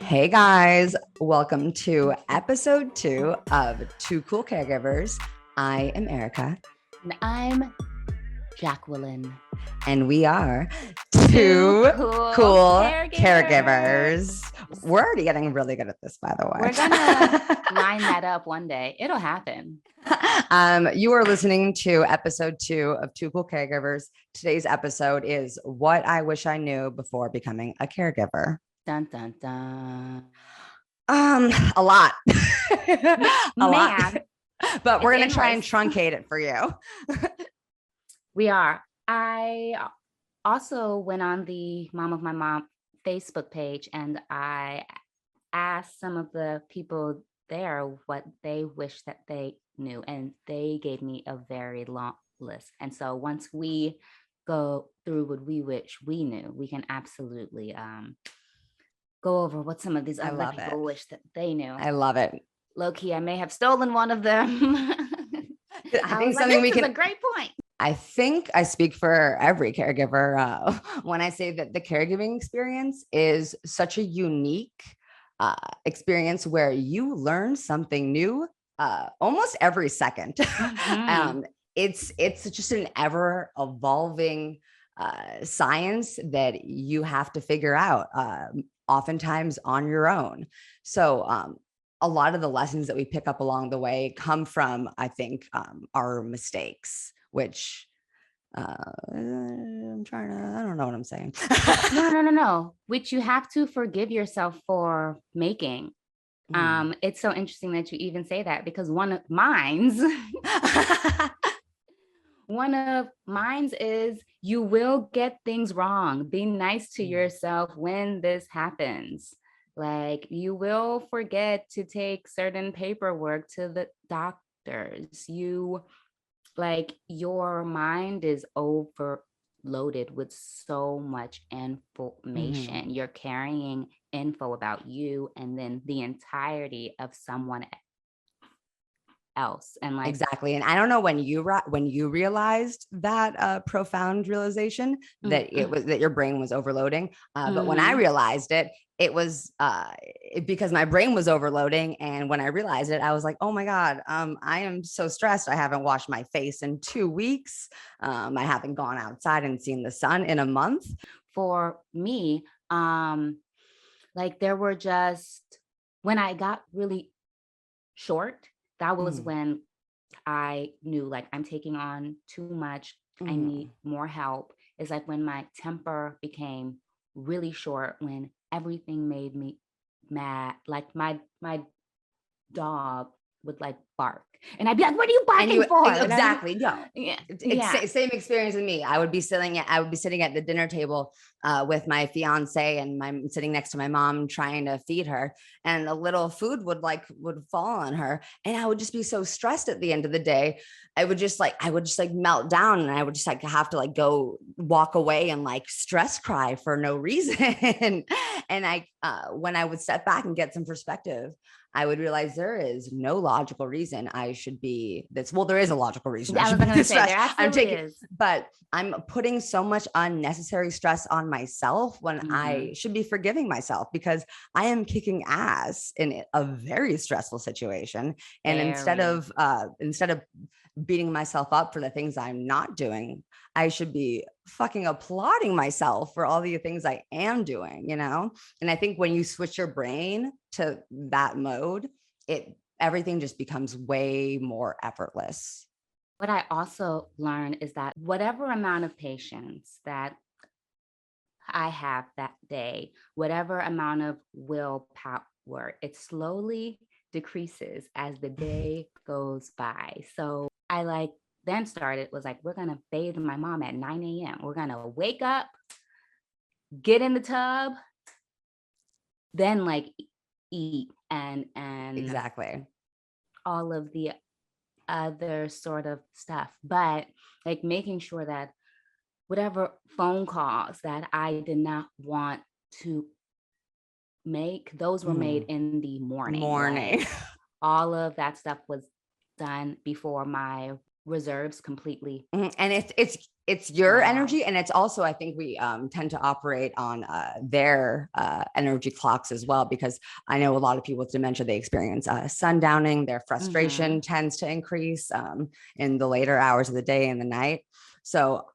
Hey guys, welcome to episode 2 of Two Cool Caregivers. I am Erica. And I'm Jacquelyn. And we are two cool caregivers. We're already getting really good at this, by the way. We're going to line that up one day. It'll happen. You are listening to episode 2 of Two Cool Caregivers. Today's episode is What I Wish I Knew Before Becoming a Caregiver. Dun, dun, dun. A lot. Man. But we're going to try and truncate it for you. We are. I also went on the Mom of My Mom Facebook page and I asked some of the people there what they wish that they knew, and they gave me a very long list. And so once we go through what we wish we knew, we can absolutely go over what some of these other people wish that they knew. I love it. Low-key, I may have stolen one of them. I think something we can. This is a great point. I think I speak for every caregiver when I say that the caregiving experience is such a unique experience where you learn something new almost every second. Mm-hmm. It's just an ever evolving science that you have to figure out oftentimes on your own. So a lot of the lessons that we pick up along the way come from, I think, our mistakes, which I don't know what I'm saying. No. Which you have to forgive yourself for making. It's so interesting that you even say that, because one of mine's is you will get things wrong. Be nice to yourself when this happens. Like, you will forget to take certain paperwork to the doctors. Your mind is overloaded with so much information. Mm-hmm. You're carrying info about you and then the entirety of someone else. And exactly. And I don't know when you realized that profound realization that it was that your brain was overloading. But when I realized it, it was because my brain was overloading. And when I realized it, I was like, oh my God, I am so stressed. I haven't washed my face in 2 weeks. I haven't gone outside and seen the sun in a month. For me, there were just, when I got really short, that was when I knew, I'm taking on too much. I need more help. It's like when my temper became really short, when everything made me mad. Like my dog would bark, and I'd be like, "What are you barking for?" Exactly. No. It's same experience with me. I would be sitting at the dinner table with my fiance, and I'm sitting next to my mom trying to feed her, and a little food would fall on her, and I would just be so stressed at the end of the day. I would just melt down, and I would just have to go walk away and stress cry for no reason. And I when I would step back and get some perspective, I would realize there is no logical reason I should be this. Well, there is a logical reason. I was going to say there absolutely is. But I'm putting so much unnecessary stress on myself when I should be forgiving myself, because I am kicking ass in a very stressful situation. And instead of beating myself up for the things I'm not doing, I should be fucking applauding myself for all the things I am doing, And I think when you switch your brain to that mode, everything just becomes way more effortless. What I also learned is that whatever amount of patience that I have that day, whatever amount of willpower, it slowly decreases as the day goes by. So I then started was we're going to bathe my mom at 9 a.m. We're going to wake up, get in the tub, then eat and exactly all of the other sort of stuff. But making sure that whatever phone calls that I did not want to make, those were made in the morning. All of all of that stuff was done before my reserves completely And it's your shut off. energy, and it's also, I think we tend to operate on their energy clocks as well, because I know a lot of people with dementia, they experience sundowning. Their frustration tends to increase in the later hours of the day and the night. So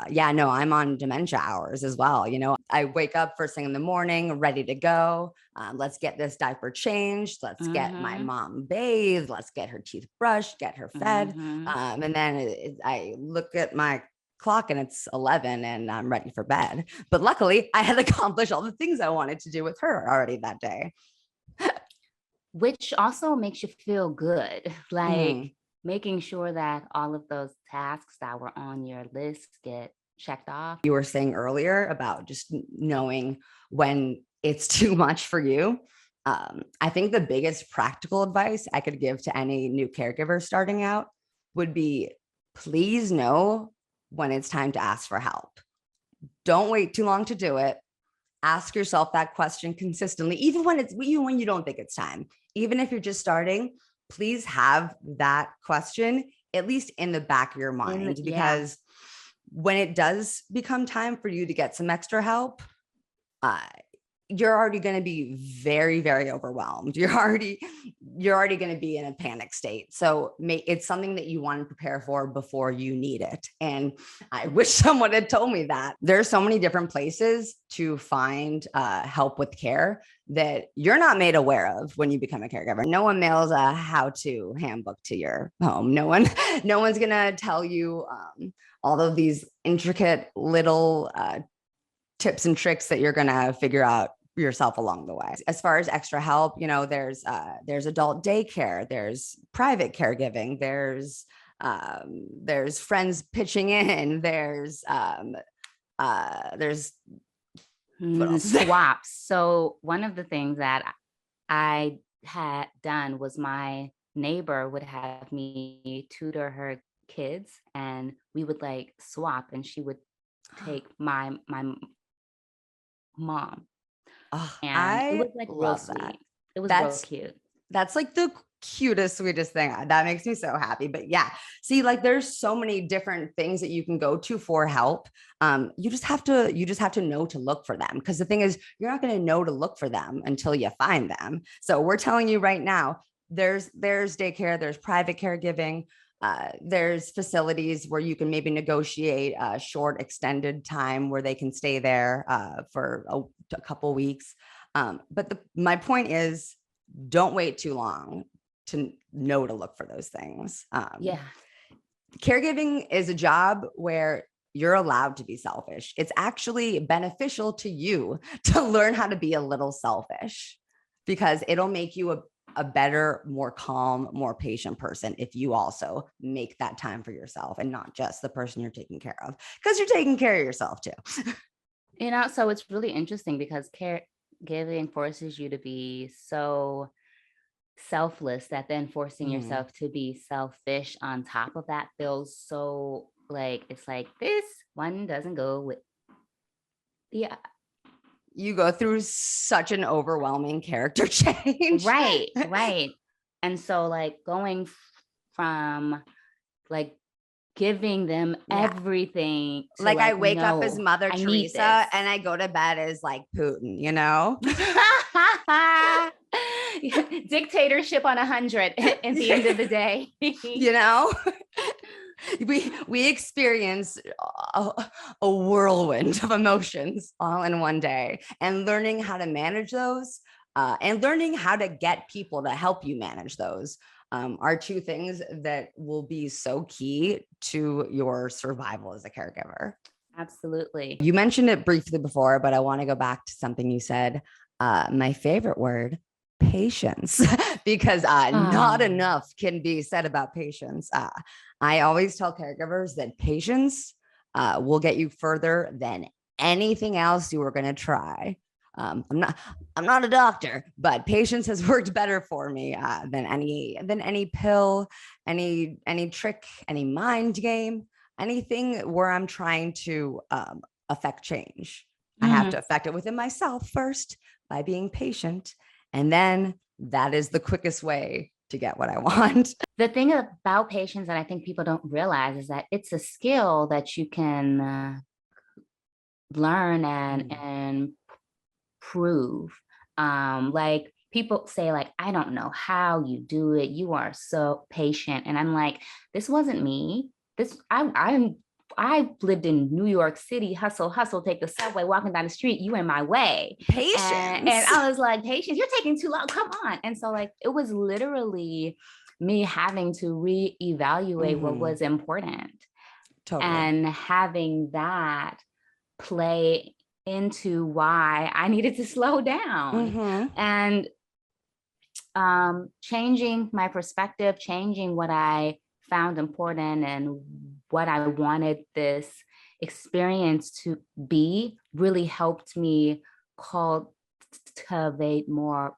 yeah, no, I'm on dementia hours as well. You know, I wake up first thing in the morning, ready to go. Let's get this diaper changed. Let's get my Mm-hmm. mom bathed. Let's get her teeth brushed, get her fed. Mm-hmm. And then I look at my clock and it's 11 and I'm ready for bed. But luckily, I had accomplished all the things I wanted to do with her already that day. Which also makes you feel good, like Mhm. making sure that all of those tasks that were on your list get checked off. You were saying earlier about just knowing when it's too much for you. I think the biggest practical advice I could give to any new caregiver starting out would be, please know when it's time to ask for help. Don't wait too long to do it. Ask yourself that question consistently, even when you don't think it's time. Even if you're just starting, please have that question at least in the back of your mind, Yeah. because when it does become time for you to get some extra help, uh, you're already going to be very, very overwhelmed. You're already going to be in a panic state. So it's something that you want to prepare for before you need it. And I wish someone had told me that. There's so many different places to find help with care that you're not made aware of when you become a caregiver. No one mails a how-to handbook to your home. No one's going to tell you all of these intricate little tips and tricks that you're going to figure out yourself along the way. As far as extra help, you know, there's adult daycare, there's private caregiving, there's friends pitching in, there's what else? Swaps. So one of the things that I had done was my neighbor would have me tutor her kids, and we would like swap, and she would take my mom, Oh, and it I was like real love that. sweet. It was real That's cute. that's like the cutest, sweetest thing. That makes me so happy. But yeah, see, like there's so many different things that you can go to for help. You just have to know to look for them. Because the thing is, you're not going to know to look for them until you find them. So we're telling you right now, there's daycare, there's private caregiving. There's facilities where you can maybe negotiate a short extended time where they can stay there for a couple weeks. But my point is, don't wait too long to know to look for those things. Yeah. Caregiving is a job where you're allowed to be selfish. It's actually beneficial to you to learn how to be a little selfish, because it'll make you a better, more calm, more patient person if you also make that time for yourself and not just the person you're taking care of, because you're taking care of yourself too. So it's really interesting because caregiving forces you to be so selfless that then forcing Mhm. yourself to be selfish on top of that feels so like it's like this one doesn't go with the You go through such an overwhelming character change. right. And so like going from like giving them Yeah. everything to Like I like, wake up as no, Mother I need this. Teresa and I go to bed as like Putin, you know? Dictatorship on 100 at the end of the day. You know? We experience a whirlwind of emotions all in one day, and learning how to manage those and learning how to get people to help you manage those are two things that will be so key to your survival as a caregiver. Absolutely. You mentioned it briefly before, but I want to go back to something you said. My favorite word, patience, because not Oh, enough can be said about patience. I always tell caregivers that patience will get you further than anything else you were going to try. I'm not a doctor, but patience has worked better for me than any pill, any trick, any mind game, anything where I'm trying to affect change. I have to mhm. affect it within myself first by being patient. And then that is the quickest way to get what I want. The thing about patience that I think people don't realize is that it's a skill that you can learn and prove. Like people say, like, I don't know how you do it. You are so patient. And I'm like, this wasn't me. I lived in New York City, hustle, take the subway, walking down the street, you in my way. Patience. And I was like, patience, you're taking too long. Come on. And so like it was literally me having to reevaluate what was important. Totally. And having that play into why I needed to slow down. And changing my perspective, changing what I found important and what I wanted this experience to be really helped me cultivate more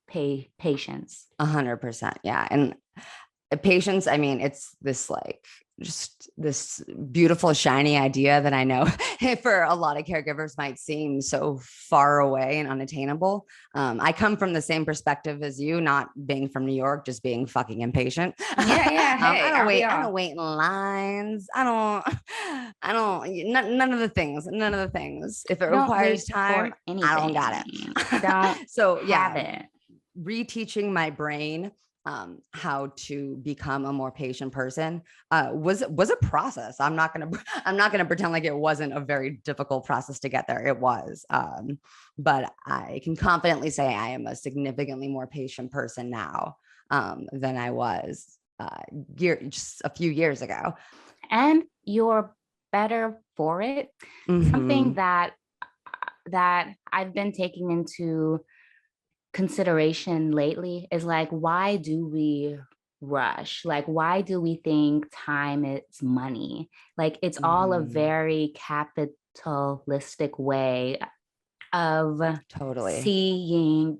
patience. 100%. Yeah. And patience, I mean, it's this like just this beautiful, shiny idea that I know for a lot of caregivers might seem so far away and unattainable. I come from the same perspective as you, not being from New York, just being fucking impatient. Yeah. Hey, I don't wait in lines. None of the things. If it requires time, I don't got it. Don't so have yeah, it. Reteaching my brain how to become a more patient person was a process. I'm not gonna pretend like it wasn't a very difficult process to get there. It was, but I can confidently say I am a significantly more patient person now than I was just a few years ago. And you're better for it. Something that I've been taking into consideration lately is like, why do we rush? Like, why do we think time is money? Like, it's all a very capitalistic way of seeing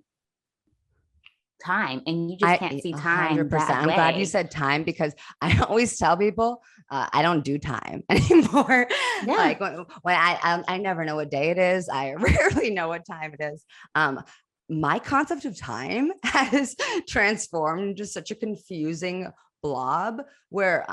time, and you just can't see time 100%. That way. I'm glad you said time, because I always tell people I don't do time anymore. Yeah. Like when I never know what day it is. I rarely know what time it is. My concept of time has transformed into such a confusing blob where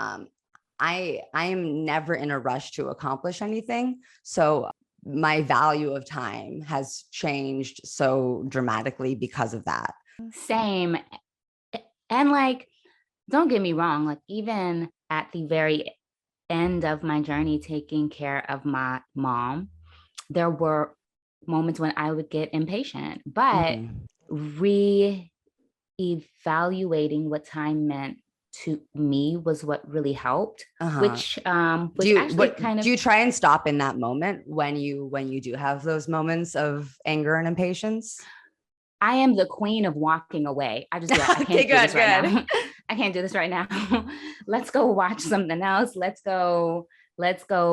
I am never in a rush to accomplish anything. So my value of time has changed so dramatically because of that. Same. And like, don't get me wrong, like even at the very end of my journey taking care of my mom, there were moments when I would get impatient, but re-evaluating what time meant to me was what really helped. Which do you try and stop in that moment when you do have those moments of anger and impatience? I am the queen of walking away. I just I can't do this right now. I can't do this right now. Let's go watch something else. Let's go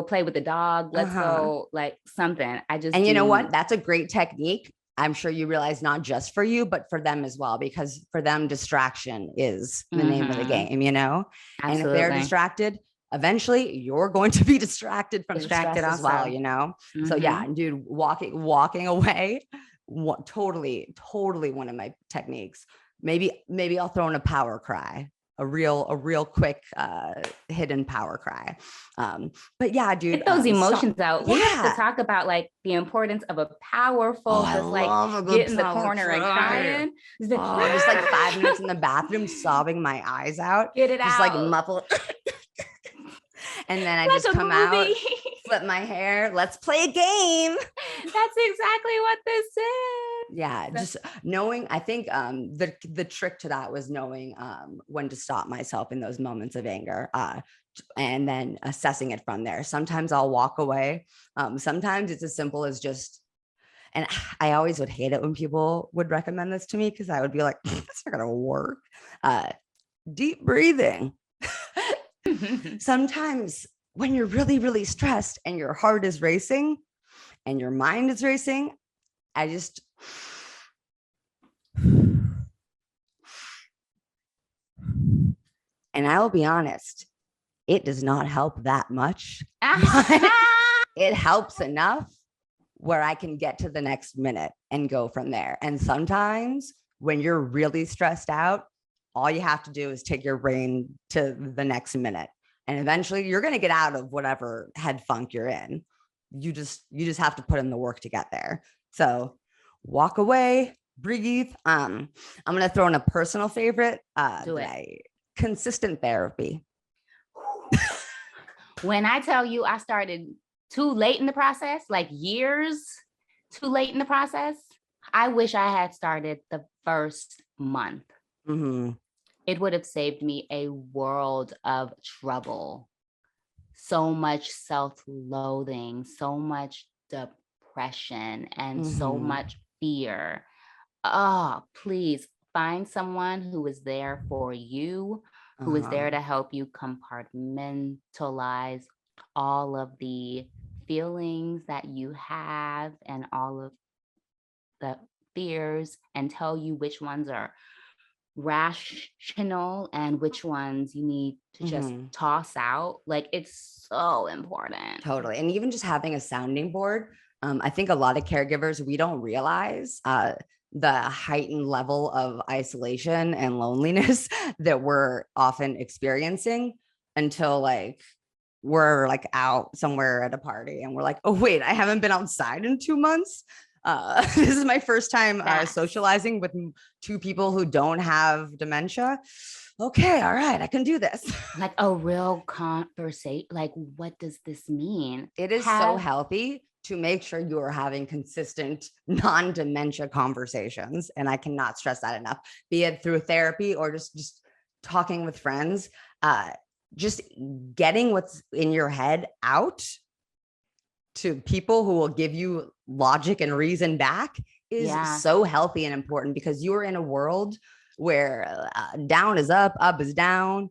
play with the dog. Let's go like something. And you know what? That's a great technique. I'm sure you realize not just for you, but for them as well, because for them, distraction is the name of the game, you know? Absolutely. And if they're distracted, eventually you're going to be distracted from the stress as well, you know? So yeah, dude, walking away, totally one of my techniques. Maybe I'll throw in a power cry. A real quick hidden power cry. But yeah, dude, get those emotions out. We have to talk about like the importance of a powerful, just like get in the corner and crying. Just like 5 minutes in the bathroom, sobbing my eyes out. Get it just out. Like muffle. And then I just come out, flip my hair. Let's play a game. That's exactly what this is. Yeah, just knowing. I think the trick to that was knowing when to stop myself in those moments of anger, and then assessing it from there. Sometimes I'll walk away. Sometimes it's as simple as just. And I always would hate it when people would recommend this to me, because I would be like, "That's not gonna work." Deep breathing. Sometimes when you're really, really stressed and your heart is racing and your mind is racing, I just and I'll be honest, it does not help that much. It helps enough where I can get to the next minute and go from there. And sometimes when you're really stressed out, all you have to do is take your brain to the next minute. And eventually you're going to get out of whatever head funk you're in. You just have to put in the work to get there. So walk away, breathe. I'm going to throw in a personal favorite. Do it. Consistent therapy. When I tell you I started too late in the process, like years too late in the process, I wish I had started the first month. Mm-hmm. It would have saved me a world of trouble. So much self-loathing, so much depression, and so Mm-hmm. much fear. Oh, please find someone who is there for you, who is Uh-huh. there to help you compartmentalize all of the feelings that you have and all of the fears, and tell you which ones are rational and which ones you need to just Mm-hmm. toss out. Like, it's so important. Totally. And even just having a sounding board. I think a lot of caregivers, we don't realize the heightened level of isolation and loneliness that we're often experiencing until like we're like out somewhere at a party and we're like, oh, wait, I haven't been outside in 2 months. This is my first time socializing with two people who don't have dementia. Okay, all right, I can do this. Like a real conversation. Like, what does this mean? It is so healthy to make sure you are having consistent non-dementia conversations. And I cannot stress that enough, be it through therapy or just talking with friends. Just getting what's in your head out to people who will give you logic and reason back is so healthy and important, because you are in a world where down is up is down.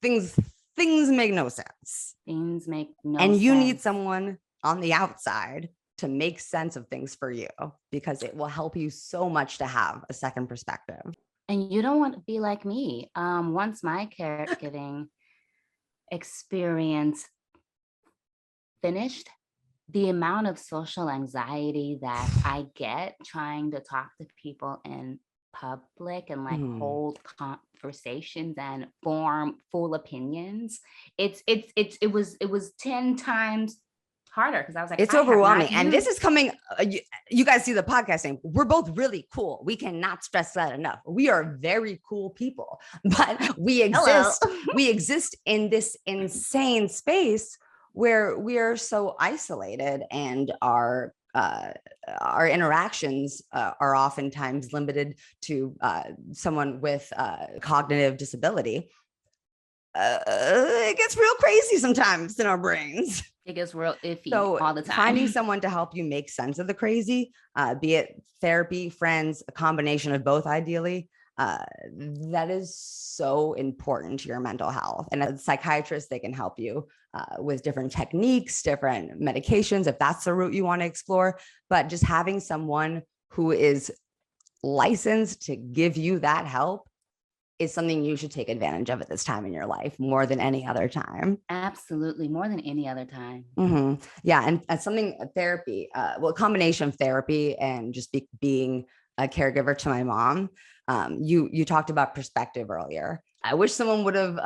Things make no sense. Things make no sense. And you sense. need someone on the outside to make sense of things for you, because it will help you so much to have a second perspective. And you don't want to be like me. Once my caregiving experience finished, the amount of social anxiety that I get trying to talk to people in public and like hold conversations and form full opinions, it was 10 times harder, because I was like, it's overwhelming. And this is coming, you guys see the podcast saying we're both really cool. We cannot stress that enough. We are very cool people, but we exist in this insane space where we are so isolated, and our interactions are oftentimes limited to someone with cognitive disability. It gets real crazy sometimes in our brains. It gets real iffy all the time. Finding someone to help you make sense of the crazy, be it therapy, friends, a combination of both, ideally, that is so important to your mental health. And as a psychiatrist, they can help you with different techniques, different medications, if that's the route you want to explore. But just having someone who is licensed to give you that help is something you should take advantage of at this time in your life more than any other time. Absolutely, more than any other time. Mm-hmm. Yeah, and something therapy, a combination of therapy and just being a caregiver to my mom. You talked about perspective earlier. I wish someone would have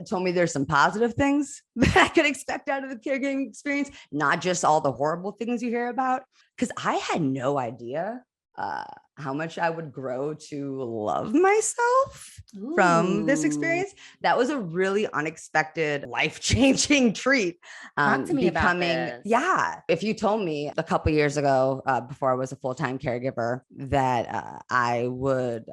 told me there's some positive things that I could expect out of the caregiving experience, not just all the horrible things you hear about, because I had no idea how much I would grow to love myself from this experience. That was a really unexpected, life-changing treat. Talk to me about this. Yeah. If you told me a couple years ago, before I was a full-time caregiver, that I would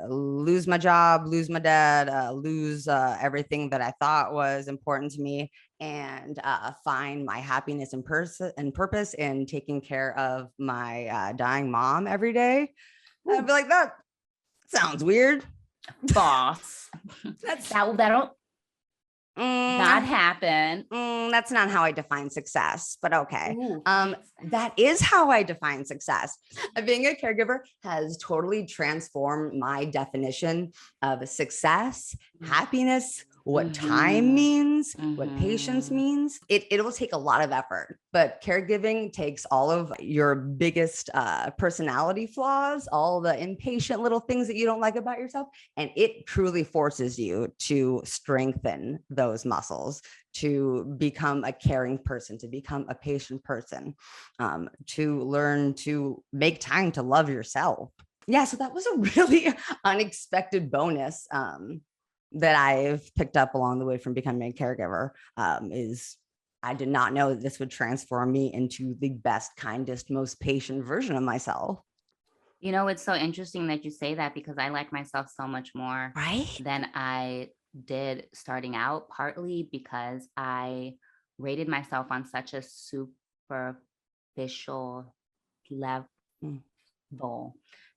lose my job, lose my dad, lose everything that I thought was important to me, and find my happiness and purpose in taking care of my dying mom every day, I'd be like, that sounds weird, boss. That'll not happen. That's not how I define success, but okay. That is how I define success. Being a caregiver has totally transformed my definition of success, happiness, what time means, what patience Mhm. means. It will take a lot of effort, but caregiving takes all of your biggest personality flaws, all the impatient little things that you don't like about yourself, and it truly forces you to strengthen those muscles, to become a caring person, to become a patient person, to learn to make time to love yourself. Yeah, so that was a really unexpected bonus that I've picked up along the way from becoming a caregiver. Is I did not know that this would transform me into the best, kindest, most patient version of myself. You know, it's so interesting that you say that because I like myself so much more Right? than I did starting out, partly because I rated myself on such a superficial level. Mm.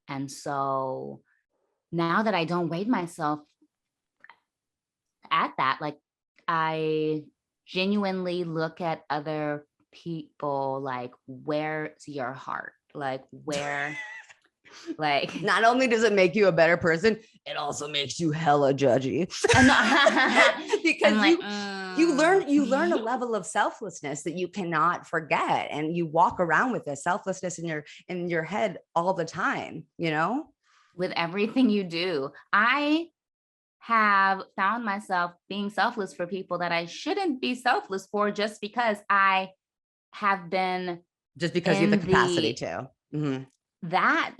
And so now that I don't rate myself at that, like I genuinely look at other people like, where's your heart? Like, where, like, Not only does it make you a better person, it also makes you hella judgy. and I'm Because like, you learn a level of selflessness that you cannot forget, and you walk around with this selflessness in your head all the time, you know? with everything you do. I have found myself being selfless for people that I shouldn't be selfless for just because I have been Just because you have the in capacity to. Mhm. that,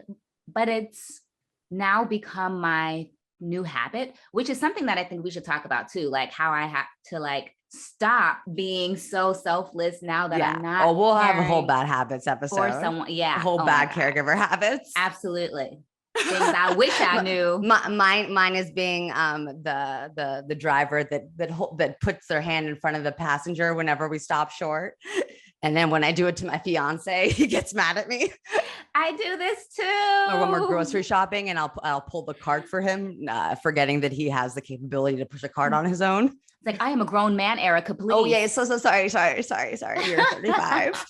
but it's now become my new habit, which is something that I think we should talk about too, like how I have to like stop being so selfless now that Yeah. I'm not Oh, we'll have a whole caring bad habits for episode. someone. A Yeah. whole Oh my bad God. caregiver habits. Absolutely. Things I wish I knew. Mine is being the driver that puts their hand in front of the passenger whenever we stop short, and then when I do it to my fiance, he gets mad at me. I do this Or when we're too. grocery shopping, and I'll pull the cart for him, forgetting that he has the capability to push a cart on his own. It's like, I am a grown man, Erica, Oh please. yeah, so sorry. You're 35.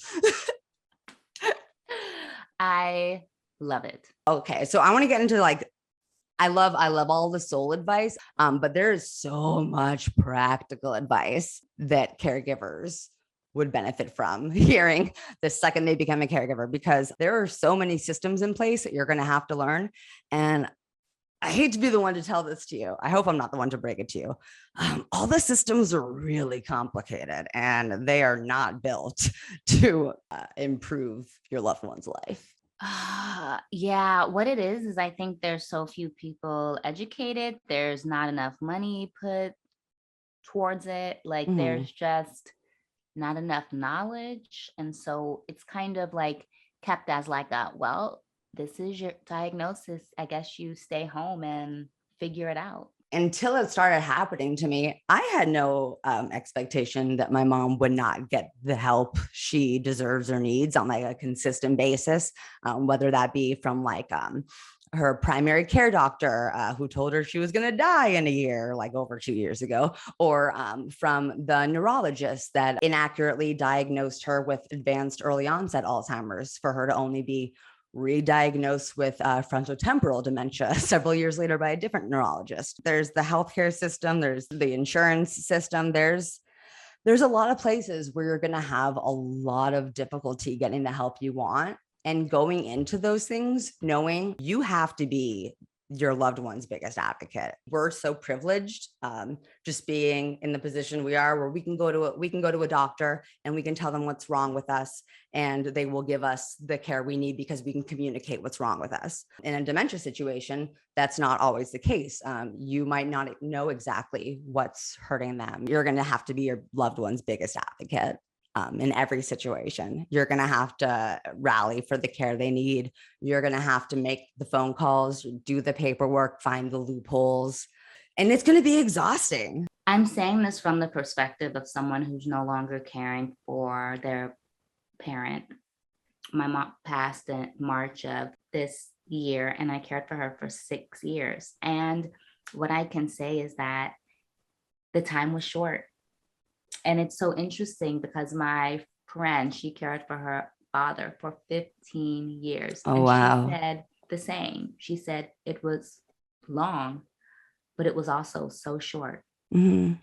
I love it. Okay, so I want to get into like I love all the soul advice, but there is so much practical advice that caregivers would benefit from hearing the second they become a caregiver, because there are so many systems in place that you're going to have to learn. And I hate to be the one to tell this to you. I hope I'm not the one to break it to you. All the systems are really complicated, and they are not built to improve your loved one's life. Yeah, what it is I think there's so few people educated. There's not enough money put towards it. Like Mhm. there's just not enough knowledge. And so it's kind of like kept as like a, well, this is your diagnosis. I guess you stay home and figure it out. Until it started happening to me, I had no expectation that my mom would not get the help she deserves or needs on like a consistent basis, whether that be from like her primary care doctor, who told her she was going to die in a year, like over 2 years ago, or from the neurologist that inaccurately diagnosed her with advanced early onset Alzheimer's for her to only be re-diagnosed with frontotemporal dementia several years later by a different neurologist. There's the healthcare system, there's the insurance system, there's a lot of places where you're going to have a lot of difficulty getting the help you want. And going into those things, knowing you have to be your loved one's biggest advocate. We're so privileged, just being in the position we are, where we can go to a doctor and we can tell them what's wrong with us, and they will give us the care we need because we can communicate what's wrong with us. In a dementia situation, that's not always the case. You might not know exactly what's hurting them. You're going to have to be your loved one's biggest advocate. In every situation, you're going to have to rally for the care they need. You're going to have to make the phone calls, do the paperwork, find the loopholes, and it's going to be exhausting. I'm saying this from the perspective of someone who's no longer caring for their parent. My mom passed in March of this year, and I cared for her for 6 years. And what I can say is that the time was short. And it's so interesting because my friend, she cared for her father for 15 years. Oh, And she wow. said the same. She said it was long, but it was also so short. Mhm.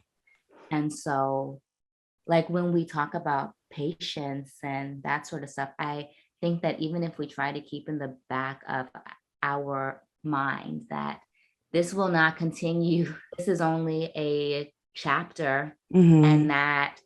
And so, like when we talk about patience and that sort of stuff, I think that even if we try to keep in the back of our mind that this will not continue, this is only a chapter, and Mhm. that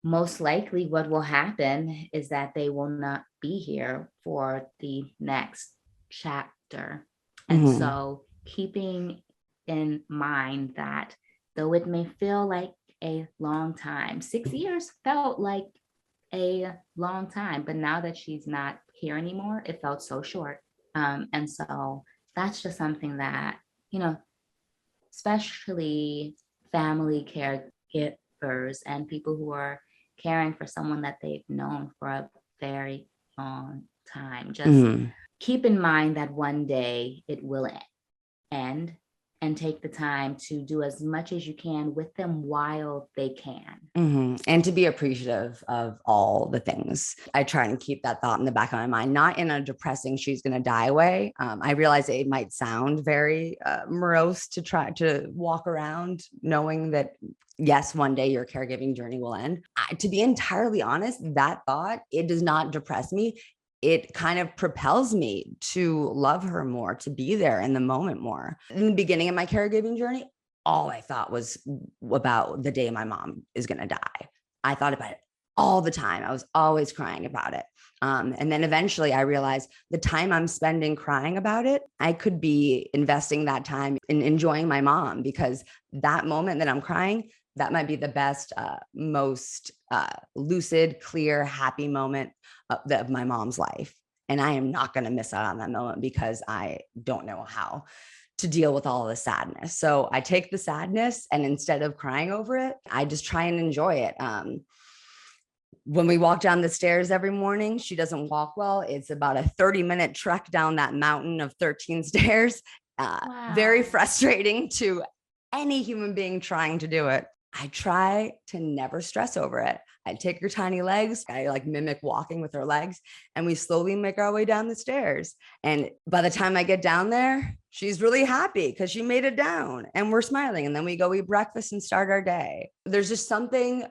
most likely what will happen is that they will not be here for the next chapter. And Mhm. so keeping in mind that though it may feel like a long time, 6 years felt like a long time, but now that she's not here anymore, it felt so short. And so that's just something that, you know, especially family caregivers and people who are caring for someone that they've known for a very long time. Just Mhm. keep in mind that one day it will end, and take the time to do as much as you can with them while they can. Mhm. And to be appreciative of all the things. I try and keep that thought in the back of my mind, not in a depressing, she's going to die way. I realize it might sound very morose to try to walk around knowing that, yes, one day your caregiving journey will end. To be entirely honest, that thought, it does not depress me. It kind of propels me to love her more, to be there in the moment more. In the beginning of my caregiving journey, all I thought was about the day my mom is going to die. I thought about it all the time. I was always crying about it. And then eventually I realized the time I'm spending crying about it, I could be investing that time in enjoying my mom, because that moment that I'm crying, that might be the best, most lucid, clear, happy moment of my mom's life. And I am not going to miss out on that moment because I don't know how to deal with all the sadness. So I take the sadness, and instead of crying over it, I just try and enjoy it. When we walk down the stairs every morning, she doesn't walk well. It's about a 30-minute trek down that mountain of 13 stairs. Very Wow. frustrating to any human being trying to do it. I try to never stress over it. I take her tiny legs, I like mimic walking with her legs, and we slowly make our way down the stairs. And by the time I get down there, she's really happy because she made it down and we're smiling. And then we go eat breakfast and start our day. There's just something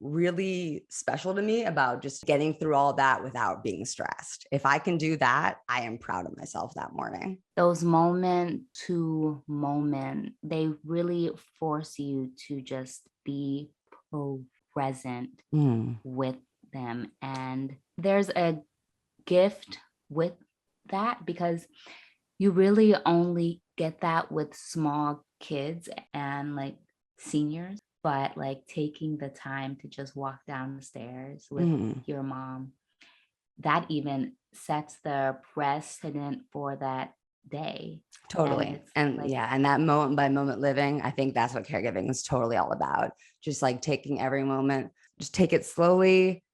really special to me about just getting through all that without being stressed. If I can do that, I am proud of myself that morning. Those moment to moment, they really force you to just be present Mm. with them. And there's a gift with that, because you really only get that with small kids and like seniors, but like taking the time to just walk down the stairs with Mm. your mom, that even sets the precedent for that day. And Totally. it's And like, yeah, and that moment by moment living, I think that's what caregiving is totally all about. Just like taking every moment, just take it slowly,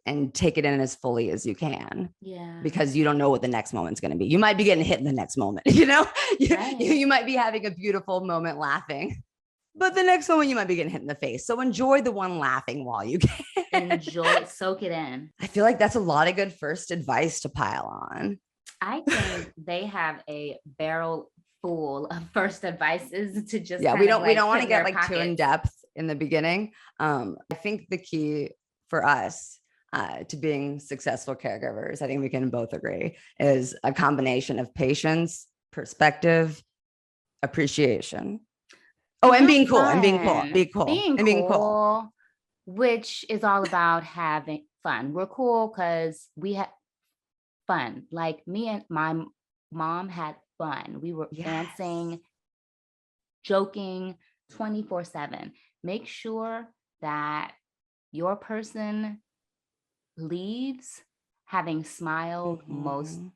and take it in as fully as you can, yeah, because you don't know what the next moment's going to be. You might be getting hit in the next moment, you know, right. you might be having a beautiful moment laughing, but the next moment you might be getting hit in the face. So enjoy the one laughing while you can. Enjoy, soak it in. I feel like that's a lot of good first advice to pile on. I think they have a barrel full of first advices to just Yeah, we kind of don't like put want to in get their like too in pockets. depth in the beginning. I think the key for us to being successful caregivers, I think we can both agree, is a combination of patience, perspective, appreciation. Oh, and Have being cool, and being cool, fun. be cool, Being and being cool. cool, which is all about having fun. We're cool because we had fun. Like me and my mom had fun. We were Yes. dancing, joking 24/7. Make sure that your person leaves having smiled most Mhm.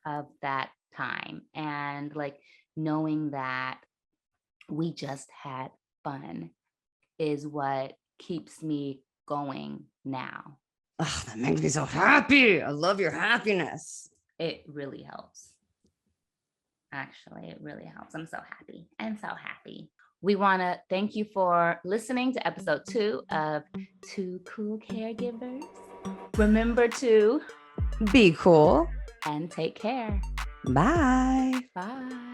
of that time, and like knowing that we just had fun is what keeps me going now. Oh, that makes me so happy. I love your happiness. It really helps. Actually, it really helps. I'm so happy. I'm so happy. We want to thank you for listening to episode 2 of Two Cool Caregivers. Remember to Be cool. and take care. Bye. Bye.